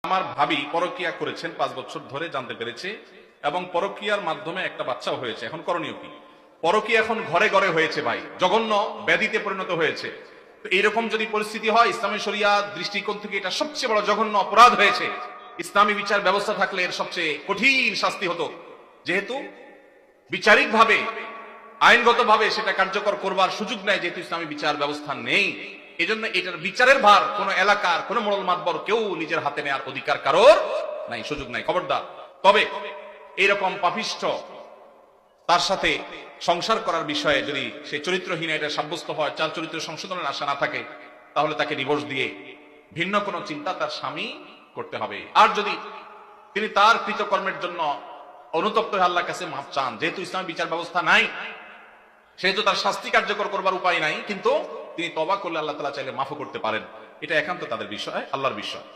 আমার ভাবি পরকিয়া করেছেন 5 বছর ধরে জানতে পেরেছে, এবং পরকিয়ার মাধ্যমে একটা বাচ্চাও হয়েছে। এখন করণীয় কি? পরকিয়া এখন ঘরে ঘরে হয়েছে ভাই, জঘন্য ব্যাধিতে পরিণত হয়েছে। তো এইরকম যদি পরিস্থিতি হয়, ইসলামী শরিয়া দৃষ্টিকোণ থেকে এটা সবচেয়ে বড় জঘন্য অপরাধ হয়েছে। ইসলামী বিচার ব্যবস্থা থাকলে এর সবচেয়ে কঠিন শাস্তি হতো। যেহেতু বিচারিক ভাবে, আইনগত ভাবে সেটা কার্যকর করবার সুযোগ নেই, যেহেতু ইসলামী বিচার ব্যবস্থা নেই, এজন্য এটার বিচারের ভার কোন এলাকার কোন মোড়ল মাতবর কেউ নিজের হাতে নেওয়ার অধিকার কারোর নাই, সুযোগ নাই, খবরদার। তবে এইরকম পাপিষ্ঠ তার সাথে সংসার করার বিষয়ে যদি সে চরিত্রহীন এটা সাব্যস্ত হয়, চার চরিত্র সংশোধনের আশা না থাকে, তাহলে তাকে ডিভোর্স দিয়ে ভিন্ন কোনো চিন্তা তার স্বামী করতে হবে। আর যদি তিনি তার কৃতকর্মের জন্য অনুতপ্ত হয়ে আল্লাহর কাছে মাফ চান, যেহেতু ইসলামী বিচার ব্যবস্থা নাই, সেহেতু তার শাস্তি কার্যকর করবার উপায় নাই, কিন্তু তিনি তওবা করলে আল্লাহ তাআলা চাইলে মাফও করতে পারেন। এটা একান্ত তাদের বিষয়, আল্লাহর বিষয়।